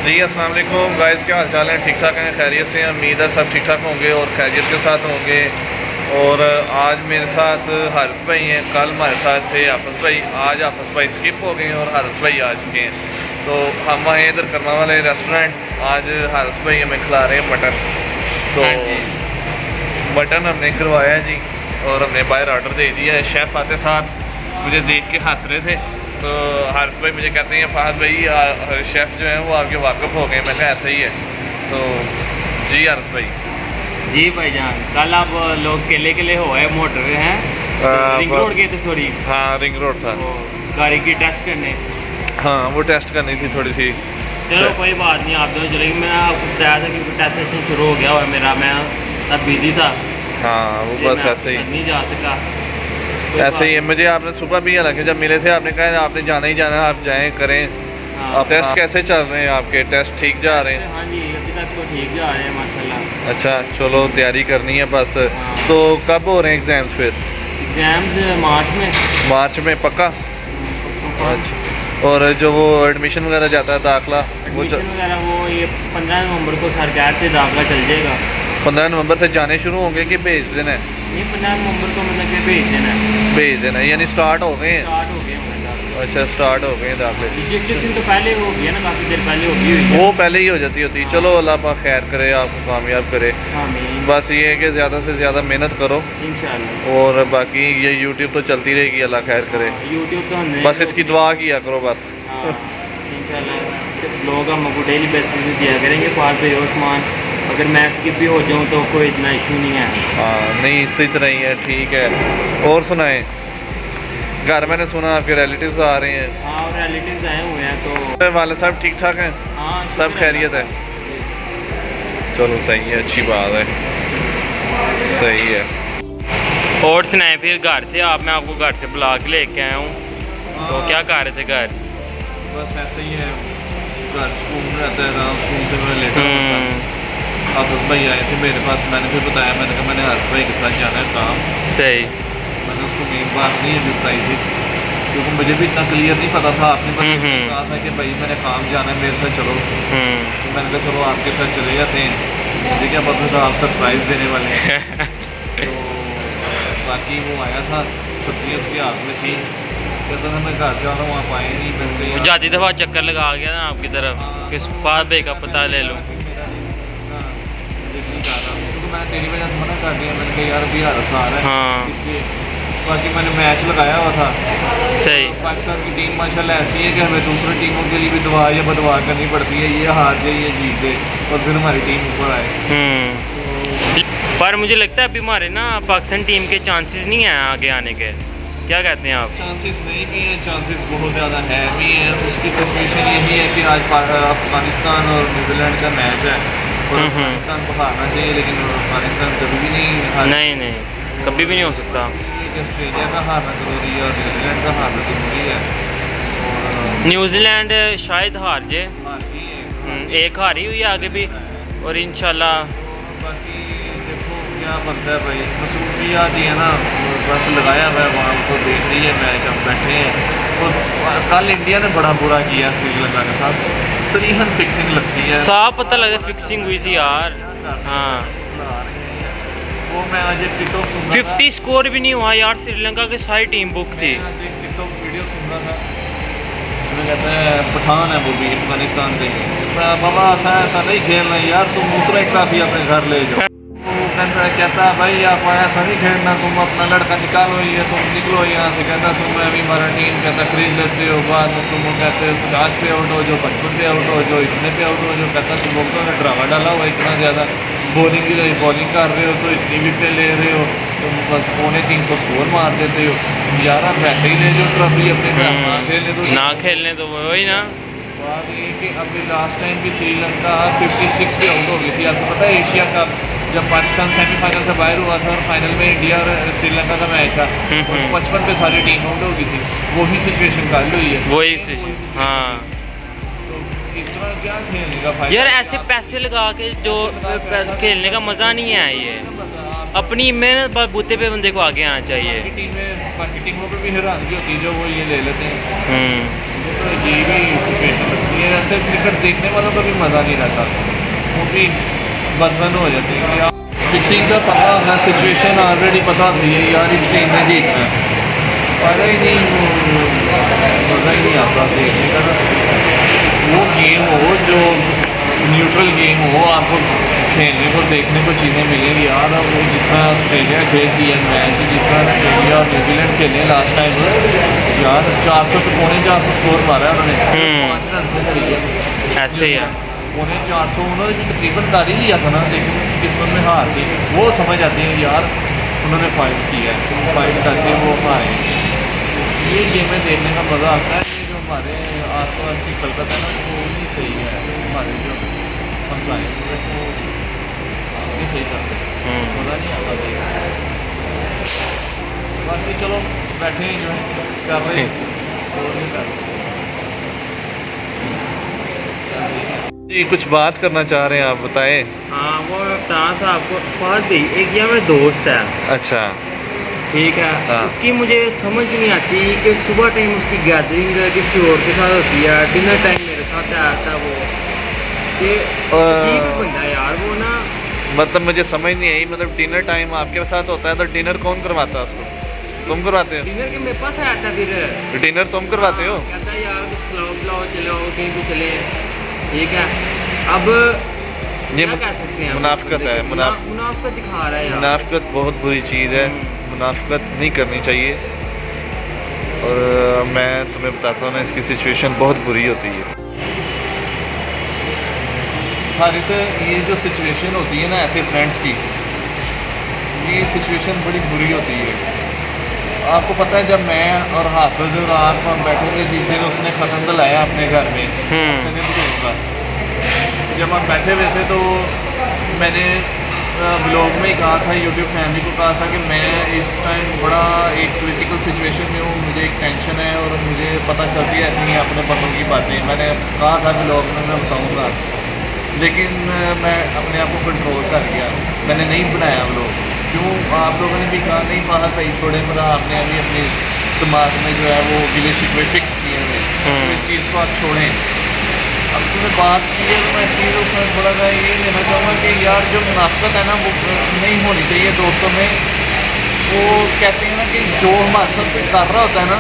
जी अस्सलाम वालेकुम गाइस, क्या हाल चाल है? ठीक ठाक हैं, खैरियत से हैं? उम्मीद है सब ठीक ठाक होंगे और खैरियत के साथ होंगे। और आज मेरे साथ हारिस भाई हैं, कल हमारे साथ थे हाफिज़ भाई, आज हाफिज़ भाई स्किप हो गए हैं और हारिस भाई आ चुके हैं। तो हम आए इधर कर्मा वाले रेस्टोरेंट, आज हारिस भाई हमें खिला रहे हैं मटन। तो मटन हमने करवाया जी और हमने बाहर ऑर्डर दे दिया है। शेफ़ आते साथ मुझे देख के हंस रहे थे, तो हारिस भाई मुझे कहते हैं फहद भाई शेफ़ जो है वो आपके वाकफ़ हो गए। मैं कहा ऐसा ही है। तो जी हारिस भाई। जी भाईजान, कल आप लोग केले हो आए मोटर हैं रिंग रोड गए थे, सॉरी। हाँ रिंग रोड था, गाड़ी की टेस्ट करने। हाँ वो टेस्ट करनी थी थोड़ी सी। चलो कोई बात नहीं, आप दोनों चलेंगे। मैं आपको बताया था कि टेस्ट सेशन शुरू हो गया और मेरा, मैं तब बिजी था। हाँ वो बस ऐसे ही नहीं जा सका। ऐसे ही है। मुझे आपने सुबह भी, हालांकि जब मिले थे आपने कहा आपने जाना ही जाना, आप जाएँ करें। आप टेस्ट कैसे चल रहे हैं आपके? टेस्ट ठीक जा रहे हैं? हाँ जी, अभी तक तो ठीक जा रहे हैं माशाल्लाह। अच्छा चलो, तैयारी करनी है बस। हाँ। तो कब हो रहे हैं एग्ज़ाम्स फिर? एग्जाम्स मार्च में पक्का? अच्छा, और जो वो एडमिशन वगैरह जाता है दाखिला वगैरह वो ये 15 नवंबर को सरकार से दाखिला चल जाएगा। 15 नवंबर से जाने शुरू होंगे कि भेज देना है? ये 15 नवंबर को मतलब कि भेज देना है। भेज देना है, यानी स्टार्ट हो गए हैं? स्टार्ट हो गए होंगे दाखिले। अच्छा स्टार्ट हो गए हैं दाखिले। रजिस्ट्रेशन तो पहले हो गया ना, काफ़ी देर पहले हो गई हुई है। वो पहले ही हो जाती होती है। चलो अल्लाह पाक खैर करे, आपको कामयाब करे। आमीन। बस ये है कि ज़्यादा से ज़्यादा मेहनत करो इंशाल्लाह। और बाकी ये यूट्यूब तो चलती रहेगी, अल्लाह खैर करे। यूट्यूब तो हमने बस इसकी दुआ किया करो बस। इंशाल्लाह लोग हमको डेली बेसिस पे दिया करेंगे पार पे उस्मान। अगर मैं स्किप भी हो जाऊँ तो कोई इतना इशू नहीं है। हाँ नहीं, इसी तरह ही है, ठीक है। और सुनाएं, घर मैंने सुना आपके रिलेटिव्स आ रहे हैं। हाँ रिलेटिव्स आए हुए हैं। तो वाले साहब ठीक ठाक हैं? हाँ सब खैरियत है? चलो सही है, अच्छी बात है, सही है। और सुनाए फिर घर से आप, मैं आपको घर से बुला के लेके आया हूँ। तो क्या कर रहे थे घर? बस ऐसे ही है, घर स्कूल में रहता है, स्कूल से मैं लेकर हाफिज़ भाई आए थे मेरे पास। मैंने फिर बताया, मैंने कहा मैंने हाफिज़ भाई के साथ जाना है काम। सही। मैंने उसको मेन बात नहीं अभी बताई थी, क्योंकि मुझे भी इतना क्लियर नहीं पता था। आपने बस कहा था कि भाई मैंने काम जाना है, मेरे साथ चलो। तो मैंने कहा चलो आपके साथ चले जाते हैं, मुझे क्या पता था आप सरप्राइज़ देने वाले हैं। तो बाकी वो आया था, सब्जियाँ उसके हाथ में थी, कहता था मैं घर जा रहा हूँ, आप आए नहीं। मैं जाती दफ़ा चक्कर लगा गया ना आपकी तरफ, किस फाद बे का पता ले लूँ। क्योंकि मैंने तेरी वजह से मना कर दिया, मैंने कहा यार अभी हारिस आ रहा है। हाँ इसलिए बाकी मैंने मैच लगाया हुआ था। सही। पाकिस्तान की टीम माशाल्लाह ऐसी है कि हमें दूसरी टीमों के लिए भी दुआ या बदुआ करनी पड़ती है, ये हार जाए ये जीत दे और फिर हमारी टीम ऊपर आए। पर मुझे लगता है अभी हमारे ना पाकिस्तान टीम के चांसेस नहीं हैं आगे आने के, क्या कहते हैं आप? चांसेस नहीं भी हैं, चांसेस बहुत ज़्यादा है भी हैं। उसकी सिचुएशन यही है कि आज अफगानिस्तान और न्यूजीलैंड का मैच है और अफगानिस्तान को हारना चाहिए, लेकिन अफगानिस्तान कभी भी नहीं कभी भी नहीं हो सकता। ऑस्ट्रेलिया का हारना ज़रूरी है और न्यूजीलैंड का हारना ज़रूरी है। और न्यूजीलैंड शायद हार जाए, हारती है, एक हारी हुई है आगे भी, और इंशाल्लाह बाकी देखो क्या बनता है भाई। मसरूफियात ही है ना, बस लगाया हुआ है वहाँ को देख रही है मैच, हम बैठे हैं। और कल इंडिया ने बड़ा बुरा किया श्रीलंका के साथ, सरीहन फिक्सिंग लगती है, साफ पता लगा फिक्सिंग हुई थी यार। हाँ वो मैं आज एक टिकटॉक सुन रहा 50 स्कोर भी नहीं हुआ यार, श्रीलंका की सारी टीम बुक थी। था, एक टिकटॉक वीडियो सुन रहा था, उसमें कहते हैं पठान है वो भी अफगानिस्तान के, बाबा ऐसा नहीं खेलना यार, तुम दूसरा एक ट्रॉफी अपने घर ले जाओ। कहता है भाई आप ऐसा नहीं खेलना, तुम अपना लड़का निकालो, ये तुम निकलो यहाँ से। कहता तुम अभी हमारा टीम कहता खरीद लेते हो, बाद में तुम कहते हो 50 पे आउट हो जो 55 पे आउट हो जो इतने पे आउट हो जो। कहता तुम लोगों ने ड्रामा डाला हुआ इतना ज़्यादा, बॉलिंग कर रहे हो तो इतनी विकेट ले रहे हो, तुम बस 350 स्कोर मार देते हो यार, आप वैसे ही ले जो ट्रॉफी अपने घर ना खेलने तो वही ना। बात ये कि अभी लास्ट टाइम भी श्रीलंका 56 पे आउट हो गई थी। आपको पता है एशिया कप जब पाकिस्तान सेमीफाइनल से बाहर हुआ था और फाइनल में इंडिया और श्रीलंका का मैच था, 55 पे सारी टीम आउट हो गई थी। वही सिचुएशन कल हुई है, वही। हाँ तो इस तरह क्या खेलने का फायदा यार, ऐसे पैसे लगा के जो खेलने का मज़ा नहीं है। ये अपनी मेहनत बलबूते पे बंदे को आगे आना चाहिए। बाकी टीमों पर भी हैरानगी होती है जो वो ये ले लेते हैं। तो ये भी सिचुएशन लगती है ऐसे क्रिकेट देखने वालों का भी मज़ा नहीं रहता, क्योंकि बदजन हो जाती है यार। फिक्सिंग का पता होना, सिचुएशन ऑलरेडी पता होती है यार इस टीम ने जीतना है, फ़ायदा ही नहीं, मज़ा ही नहीं आता देखने का ना। वो गेम हो जो न्यूट्रल गेम हो, आपको खेलने को देखने को चीज़ें मिलेंगी यार। वो जिस तरह ऑस्ट्रेलिया खेलती है मैच, जिस तरह ऑस्ट्रेलिया और न्यूजीलैंड खेले लास्ट टाइम यार, 400 पे 450 स्कोर मारा है उन्होंने, 5 रन से हारी है। ऐसे ही है, 450 उन्होंने भी तकरीबन कर ही लिया था ना, लेकिन किस्मत में हार थी। वो समझ आती है यार उन्होंने फाइट किया है, फाइट करके वो हारे। ये गेमें देखने का मज़ा आता है। ये जो हमारे आस पास की कलकत्ता है ना, वो नहीं सही है, हमारे जो हम चाहें वो नहीं सही करते, मज़ा नहीं आता देखने। बाकी चलो बैठे ही जो है कर रहे हैं, और नहीं कर सकते। जी कुछ बात करना चाह रहे हैं आप, बताएं। हाँ वो मैं बता था आपको, फहद भाई एक ये मेरा दोस्त है, अच्छा ठीक है। हाँ। उसकी मुझे समझ नहीं आती कि सुबह टाइम उसकी गैदरिंग किसी और के साथ होती है, डिनर टाइम मेरे साथ आता है वो, कि अजीब बंदा है यार वो ना। मतलब मुझे समझ नहीं आई, मतलब डिनर टाइम आपके साथ होता है तो डिनर कौन करवाता है उसको? तुम करवाते हो? डिनर के मेरे पास आया था, फिर डिनर तुम करवाते हो? कहता है यार कुछ खिलाओ पिलाओ, चलो कहीं भी चले, ठीक है। अब ये क्या कह सकते हैं, मुनाफिकत है, मुनाफिकत दिखा रहा है यार। मुनाफिकत बहुत बुरी चीज़ है, मुनाफिकत नहीं करनी चाहिए। और मैं तुम्हें बताता हूँ ना, इसकी सिचुएशन बहुत बुरी होती है। हारिस से ये जो सिचुएशन होती है ना ऐसे फ्रेंड्स की, ये सिचुएशन बड़ी बुरी होती है। आपको पता है जब मैं और हाफिज और आप हम बैठे थे जिस दिन उसने ख़त्म दिलाया अपने घर में, का जब हम बैठे हुए थे तो मैंने ब्लॉग में ही कहा था, यूट्यूब फैमिली को कहा था कि मैं इस टाइम बड़ा एक क्रिटिकल सिचुएशन में हूँ, मुझे एक टेंशन है और मुझे पता चलती रहती है अपने बंदों की बातें। मैंने कहा था ब्लॉग में मैं बताऊँगा, लेकिन मैं अपने आप को कंट्रोल कर गया, मैंने नहीं बनाया ब्लॉग। क्यों? आप लोगों ने भी कहा नहीं बाहर भाई छोड़े, मतलब आपने अभी अपने दिमाग में जो है वो गिले शिकवे फिक्स किए हुए, तो इस चीज़ को आप छोड़ें। अब तुमने बात की है तो मैं इस चीज़ को थोड़ा सा ये लेना चाहूँगा कि यार जो मुनाफिकत है ना वो नहीं होनी चाहिए दोस्तों में। वो कहते हैं ना कि जो हमारे साथ कोई कर रहा होता है ना,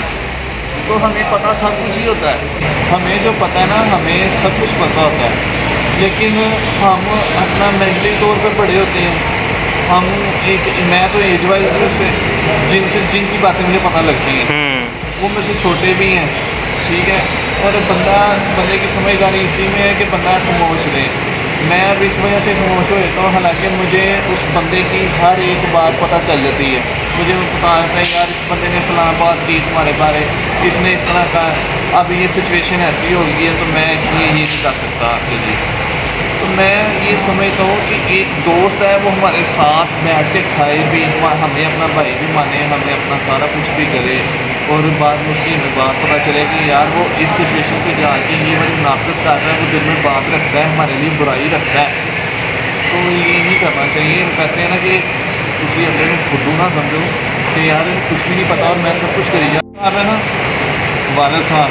तो हमें पता सब कुछ ही होता है, हमें जो पता है ना हमें सब कुछ पता होता है, लेकिन हम अपना मेंटली तौर पर बड़े होते हैं। हम एक मैं तो एज वाइज से जिनकी बातें मुझे पता लगती हैं वो मुझसे छोटे भी हैं, ठीक है। और बंदे की समझदारी इसी में है कि बंदा खामोश रहे। मैं अब इस वजह से खामोश हो जाता हूँ, हालांकि मुझे उस बंदे की हर एक बात पता चल जाती है। मुझे पता है यार इस बंदे ने फलां बात की तुम्हारे बारे, इसने इस तरह का, अब ये सिचुएशन ऐसी हो गई है तो मैं इसलिए ये नहीं कर सकता आपके लिए। तो मैं ये समझता हूँ कि एक दोस्त है वो हमारे साथ बैठ के खाए भी, हमें अपना भाई भी माने, हमें अपना सारा कुछ भी करे, और बाद में उसकी बात पता चले कि यार वो इस सिचुएशन पे जाके ये वाली मुनाफिकत कर रहा है, वो दिल में बात रखता है, हमारे लिए बुराई रखता है, तो ये नहीं करना चाहिए। कहते हैं ना कि किसी अपने को खुदू ना समझो कि यार कुछ भी नहीं पता और मैं सब कुछ करी जा रहा है ना। वालिद साहब,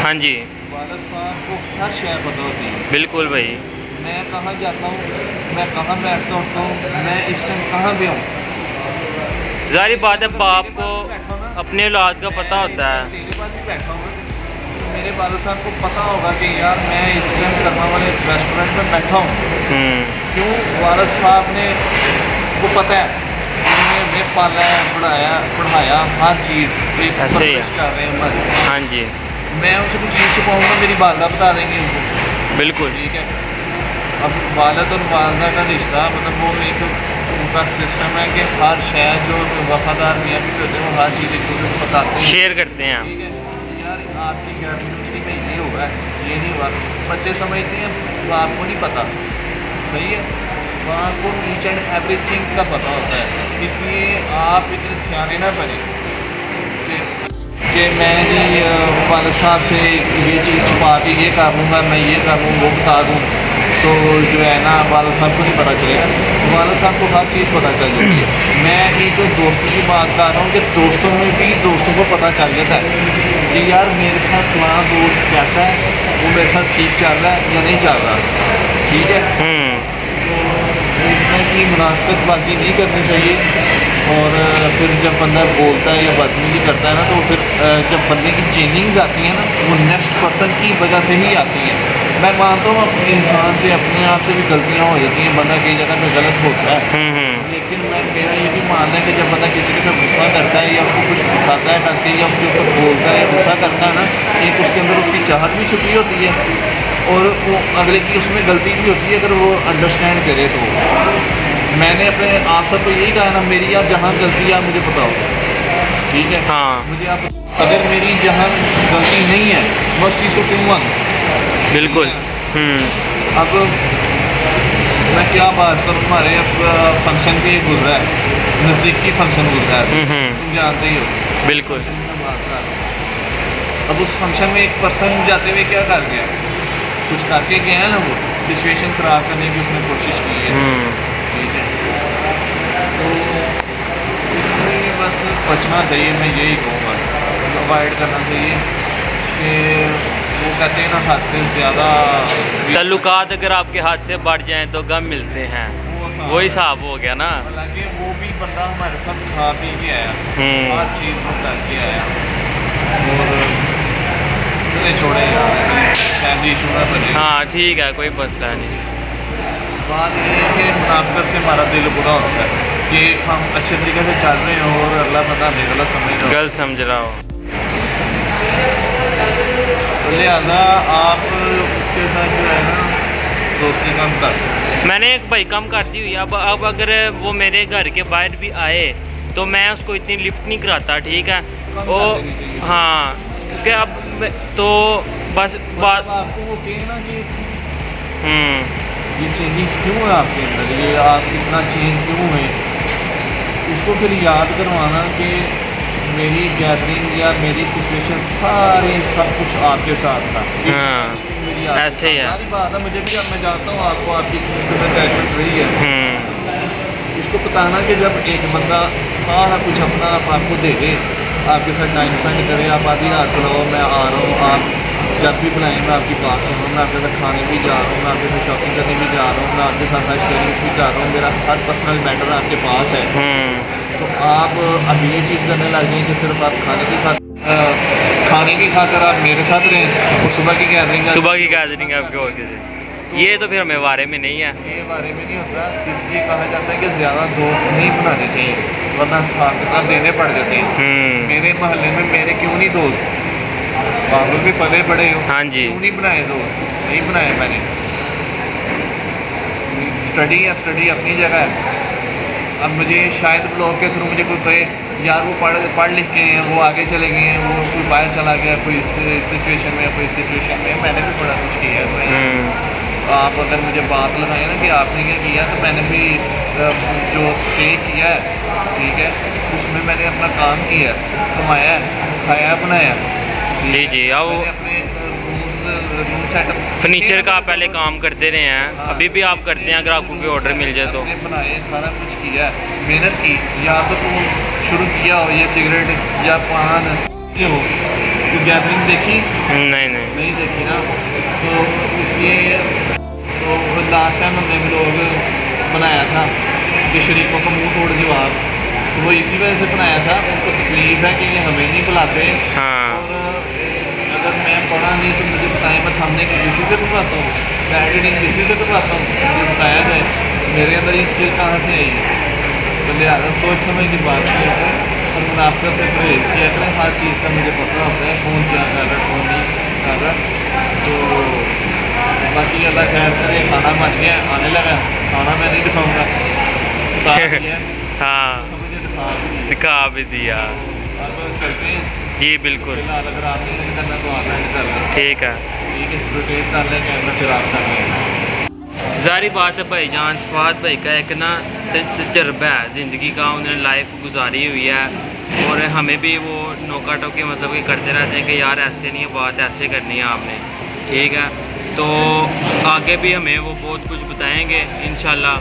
हाँ जी, वालिद साहब को हर शय पता होती है। बिल्कुल भाई, मैं कहाँ जाता हूँ, मैं कहाँ बैठता उठता हूँ, मैं इस टाइम कहाँ पे हूँ। जाहिर बात है बाप को अपने औलाद का पता होता है। तेरे पास भी बैठा हूँ तो मेरे वालिद साहब को पता होगा कि यार मैं इस टाइम करना वाले रेस्टोरेंट में बैठा हूँ। क्यों? वालिद साहब ने वो पता है उन्होंने पाला है, पढ़ाया हर चीज़ ऐसे ही कर रहे हैं हमारे। हाँ जी, मैं उनसे कुछ चीज़ छुपाऊँगा, मेरी वालदा बता देंगे उनको, बिल्कुल ठीक है। अब वालिद और वालदा का रिश्ता मतलब वो एक उनका सिस्टम है कि हर शहर जो वफादार मियाँ भी होते हैं वो हर चीज़ एक दूसरे को बताते हैं, शेयर करते हैं। ठीक है। यार आपकी घर में ये होगा, ये नहीं हुआ, बच्चे समझते हैं वो आपको नहीं पता, सही है। वहाँ को ईच एंड एवरीथिंग का पता होता है, इसलिए आप इतने सियाने ना बने कि मैं जी वालिद साहब से ये चीज़ छुपा के ये कर लूँगा, मैं ये कर लूँ, वो बता दूँ, तो जो है ना वालिद साहब को नहीं पता चलेगा। वालिद साहब को हर चीज़ पता चल जाती है। मैं एक दोस्तों की बात कर रहा हूँ कि दोस्तों में भी दोस्तों को पता चल जाता है कि यार मेरे साथ फलाना दोस्त कैसा है, वो मेरे साथ ठीक चल रहा है या नहीं चल रहा, ठीक है। तो इसमें की मुनाफिकबाजी नहीं करनी चाहिए। और फिर जब बंदा बोलता है या बदतमीजी करता है ना, तो फिर जब बंदे की चेंजिंग्स आती हैं ना, वो नेक्स्ट पर्सन की वजह से ही आती हैं। मैं मानता हूँ अपने इंसान से, अपने आप से भी गलतियाँ हो जाती हैं, बंदा कई जगह पे गलत होता है, लेकिन मेरा ये भी मानना है कि जब बंदा किसी के साथ गुस्सा करता है या उसको कुछ दिखाता है ढंग से या उसके ऊपर बोलता है या गुस्सा करता है ना, एक उसके अंदर उसकी चाहत भी छुपी होती है और वो अगले की उसमें गलती भी होती है, अगर वो अंडरस्टैंड करे तो। मैंने अपने आप सब तो यही कहा ना, मेरी आप जहाँ गलती है आप मुझे बताओ, ठीक है। हाँ मुझे आप, अगर मेरी जहाँ गलती नहीं है मैं उस चीज़ को क्यों मानूं? बिल्कुल। अब मैं क्या बात करूँ, हमारे अब फंक्शन पे गुजरा है, नज़दीकी फंक्शन गुजरा है, तुम जानते ही हो। बिल्कुल। अब उस फंक्शन में एक पर्सन जाते हुए क्या कर गया, कुछ करके गया है ना, वो सिचुएशन ख़राब करने की उसने कोशिश की है, ठीक है। तो इसलिए बस बचना चाहिए, मैं यही कहूँगा, अवॉइड करना चाहिए कि वो कहते हैं ना, हद से ज़्यादा ताल्लुकात अगर आपके हाथ से बढ़ जाएं तो गम मिलते हैं, वो हिसाब हो गया ना। हालांकि वो भी बंदा हमारे साथ खा पी के आया, हर चीज़ वो करके आया, और चले छोड़े यार, फैमिली इशू ना बने। हाँ ठीक है, कोई मसला नहीं। बात ये है कि मुनाफिकत से हमारा दिल बुरा होता है कि हम अच्छे तरीके से चल रहे हो और अल्लाह पता नहीं गलत समझ रहा हो, गलत समझ रहा हो। तो लिहाजा आप उसके साथ जो है ना दोस्ती कम कर। मैंने एक भाई कम कर दी हुई है। अब अगर वो मेरे घर के बाहर भी आए तो मैं उसको इतनी लिफ्ट नहीं कराता, ठीक है। वो हाँ, क्योंकि अब तो बस बात आपको वो कहे ना कि ये चेंजिंग्स क्यों है आपके अंदर, ये आप इतना चेंज क्यों है, उसको फिर याद करवाना कि मेरी गैदरिंग या मेरी सिचुएशन सारी सब कुछ आपके साथ था। हाँ, मेरी ऐसे ही है। सारी बात है, मुझे भी, अब मैं जानता हूँ आपको आपकी अटैचमेंट रही है। उसको बताना कि जब एक बंदा सारा कुछ अपना आपको दे दे, आपके साथ टाइम स्पेंड करे, आप आधी रात को रहो, मैं आ रहा हूँ, आप जब भी बुलाएं मैं आपकी बात सुन रहा हूँ, मैं आपके साथ खाने भी जा रहा हूँ, मैं आपके साथ शॉपिंग करने भी जा रहा हूँ, मैं आपके साथ शेयरिंग भी जा रहा हूँ, मेरा हर पर्सनल मैटर आपके पास है। तो आप अब ये चीज़ करने लग गए कि सिर्फ आप खाने की खाकर आप मेरे साथ रहें और सुबह की गैदरिंग आपके और किसी, ये तो फिर हमें बारे में नहीं है। ये बारे में नहीं होता, इसलिए कहा जाता है कि ज़्यादा दोस्त नहीं बनाने चाहिए, वरना साथ देने पड़ जाते हैं। मेरे मोहल्ले में मेरे क्यों नहीं दोस्त, बाबू भी पले पड़े हो, हाँ जी, क्यों नहीं बनाए दोस्त, नहीं बनाए मैंने। स्टडी अपनी जगह है। अब मुझे शायद ब्लॉग के थ्रू मुझे कोई कहे यार वो पढ़ लिख के हैं, वो आगे चले गए हैं, वो कोई बाहर चला गया, कोई इस सिचुएशन में, कोई सिचुएशन में, मैंने भी बड़ा कुछ किया है। आप अगर मुझे बात लगाए ना कि आपने क्या किया, तो मैंने भी जो स्टे किया है, ठीक है, उसमें मैंने अपना काम किया, कमाया, खाया, बनाया। जी जी। अब अपने रूम सेटअप फर्नीचर का आप पहले काम करते रहे हैं, अभी भी आप करते हैं, अगर आपको कोई ऑर्डर मिल जाए तो। बनाए, सारा कुछ किया, मेहनत की। या तो तुम शुरू किया हो ये सिगरेट या पान ये हो, तो गैदरिंग देखी नहीं देखी ना, तो इसलिए तो लास्ट टाइम हमने भी लोग बनाया था कि शरीकों का मुंह तोड़ जवाब, तो वो इसी वजह से बनाया था। उनको तकलीफ है कि हमें नहीं बुलाते। और अगर मैं पढ़ा नहीं तो मुझे बताएं, मैं थंबनेल किसी से बनवाता हूँ, मैं एडिटिंग किसी से बनवाता हूँ, मुझे बताया जाए मेरे अंदर ये स्किल कहाँ से आई है। तो लिहाजा सोच समझ की बात किया करें और मुनाफिकत से परहेज़ किया करें। हर चीज़ का मुझे पता होता है, कौन क्या कर रहा है, कौन नहीं कर रहा। तो बाकी अल्लाह खैर करे, खाना बन गया, आने लगा, खाना मैं नहीं दिखाऊँगा, हाँ दिखा भी दिया। अब चलते हैं जी बिल्कुल, फिलहाल अगर आप नहीं करना तो आप नहीं कर लें, ठीक है, ठीक है, रोटेट कर लें कैमरा, फिर आप कर लें। ज़ाहिर बात है भाईजान फवाद भाई का एक ना तजर्बा है ज़िंदगी का, उन्होंने लाइफ गुजारी हुई है, और हमें भी वो नोका टोके मतलब कि करते रहते हैं कि यार ऐसे नहीं है बात, ऐसे करनी है आपने, ठीक है। तो आगे भी हमें वो बहुत कुछ बताएंगे इंशाल्लाह।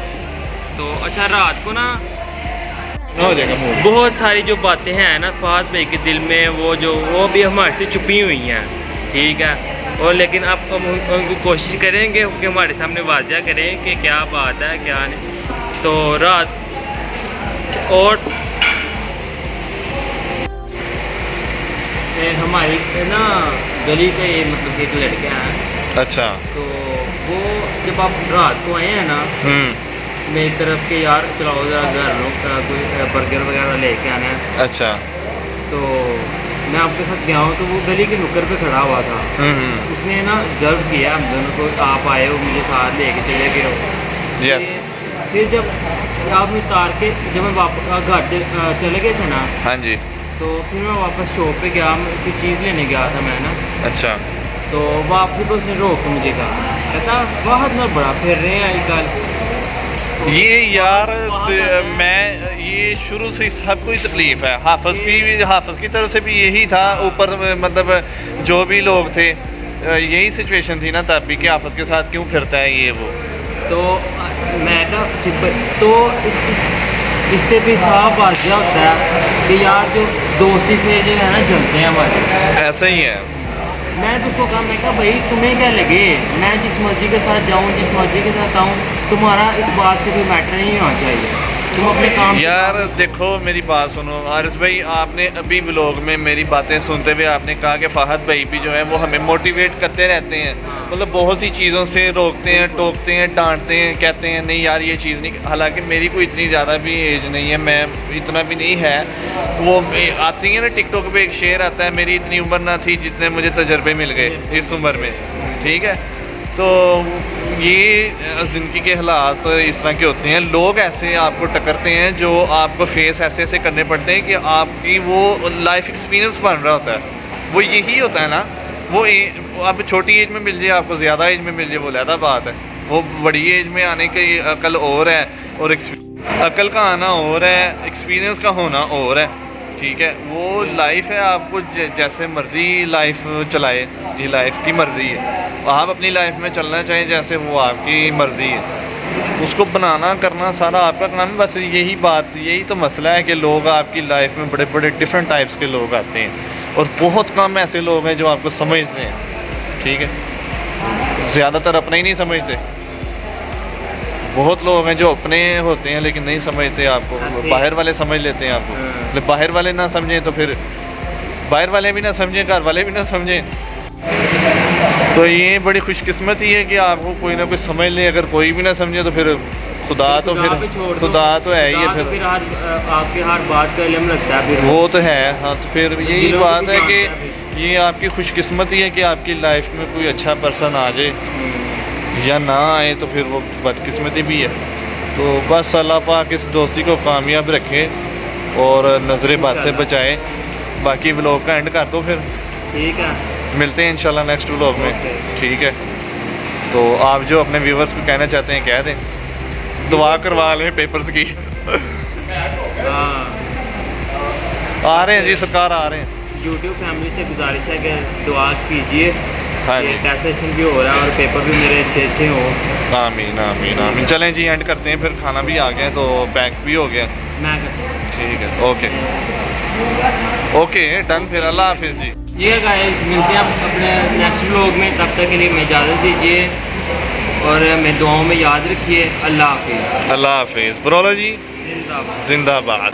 तो अच्छा, रात को ना हो जाएगा मूड। बहुत सारी जो बातें हैं ना फहद भाई के दिल में, वो भी हमारे से छुपी हुई हैं, ठीक है। और लेकिन अब हम उनको कोशिश करेंगे कि हमारे सामने वाज़ह करें कि क्या बात है क्या नहीं। तो रात और हमारी ना गली का ये मतलब एक लड़का है, अच्छा। तो वो जब आप रात को आए हैं ना मेरी तरफ के यार चलाओ जरा घर लोग कोई बर्गर वगैरह लेके आना है, अच्छा। तो मैं आपके साथ गया हूँ, तो वो गली के नुक्कड़ पे खड़ा हुआ था। उसने ना ऑब्जर्व किया हम दोनों को, आप आए हो मुझे साथ लेके चले गए हो। यस। फिर जब आपने तार के जब मैं वापस घर चले गए थे ना, हाँ जी। तो फिर मैं वापस शॉप पे गया, कोई चीज़ लेने गया था मैं ना, अच्छा। तो वापसी पर उसने रोक के मुझे कहा, कहता बहुत ना बड़ा फिर रहे हैं आजकल। ये यार मैं ये शुरू से सबको ही तकलीफ़ है। हाफिज़ की तरफ से भी यही था, ऊपर मतलब जो भी लोग थे यही सिचुएशन थी ना तब भी कि हाफिज़ के साथ क्यों फिरता है ये वो। तो मैं ना तो इससे भी साफ वाज़ह होता है कि यार जो दोस्ती से जो है ना जलते हैं हमारे, ऐसा ही है। मैं तो उसको कहा, मैं कहा भाई तुम्हें क्या लगे, मैं जिस मर्जी के साथ जाऊँ जिस मर्जी के साथ आऊँ, तुम्हारा इस बात से कोई मैटर नहीं होना चाहिए, तुम अपने काम यार देखो मेरी बात सुनो हारिस भाई, आपने अभी व्लॉग में मेरी बातें सुनते हुए आपने कहा कि फहद भाई भी जो है वो हमें मोटिवेट करते रहते हैं, मतलब बहुत सी चीज़ों से रोकते हैं, टोकते हैं, डांटते हैं, कहते हैं नहीं यार ये चीज़ नहीं। हालांकि मेरी कोई इतनी ज़्यादा भी एज नहीं है, मैं इतना भी नहीं है। वो आती है ना टिकटॉक पे एक शेर आता है, मेरी इतनी उम्र ना थी जितने मुझे तजर्बे मिल गए इस उम्र में, ठीक है। तो ये ज़िंदगी के हालात इस तरह के होते हैं, लोग ऐसे आपको टकरते हैं जो आपको फेस ऐसे ऐसे करने पड़ते हैं कि आपकी वो लाइफ एक्सपीरियंस बन रहा होता है। वो यही होता है ना, वो अब छोटी एज में मिल जाए आपको, ज़्यादा एज में मिल जाए वो ज़्यादा बात है। वो बड़ी एज में आने की अकल और है, और अकल का आना और है, एक्सपीरियंस का होना और है, ठीक है। वो लाइफ है, आपको जैसे मर्ज़ी लाइफ चलाए, ये लाइफ की मर्ज़ी है। आप अपनी लाइफ में चलना चाहें जैसे, वो आपकी मर्ज़ी है, उसको बनाना करना सारा आपका काम है। बस यही बात, यही तो मसला है कि लोग आपकी लाइफ में बड़े बड़े डिफरेंट टाइप्स के लोग आते हैं, और बहुत कम ऐसे लोग हैं जो आपको समझते हैं, ठीक है। ज़्यादातर अपना ही नहीं समझते, बहुत लोग हैं जो अपने होते हैं लेकिन नहीं समझते आपको, बाहर वाले समझ लेते हैं आपको। मतलब बाहर वाले ना समझें तो फिर बाहर वाले भी ना समझें, घर वाले भी ना समझें, तो ये बड़ी खुशकिस्मती है कि आपको कोई ना कोई समझ ले। अगर कोई भी ना समझे तो फिर खुदा तो है ही है, फिर आपके हर बात का इल्म लगता है फिर वो तो है। हाँ, तो फिर यही बात है कि ये आपकी खुशकिस्मती है कि आपकी लाइफ में कोई अच्छा पर्सन आ जाए या ना आए, तो फिर वो बदकिस्मती भी है। तो बस अल्लाह पाक इस दोस्ती को कामयाब रखे और नज़र बात से बचाए। बाकी व्लॉग का एंड कर दो फिर, ठीक है। मिलते हैं इंशाल्लाह नेक्स्ट व्लॉग में, ठीक है। तो आप जो अपने व्यूवर्स को कहना चाहते हैं कह दें, दुआ करवा लें पेपर्स की। आ रहे हैं जी, सरकार आ रहे हैं। यूट्यूब फैमिली से गुजारिश है कि दुआ कीजिए, हाँ जी, सेशन भी हो रहा है और पेपर भी मेरे अच्छे हो। आमीन आमीन आमीन। चलें जी एंड करते हैं, फिर खाना भी आ गया तो पैक भी हो गया, ठीक है। ओके ओके डन, फिर अल्लाह हाफिज़ जी। ठीक है गाइस, मिलते हैं अपने नेक्स्ट व्लॉग में, तब तक के लिए मैं इजाज़त दीजिए और मैं दुआओं में याद रखिए। अल्लाह हाफिज़। अल्लाह हाफिज़। ब्रोलो जी जिंदाबाद। जिंदाबाद।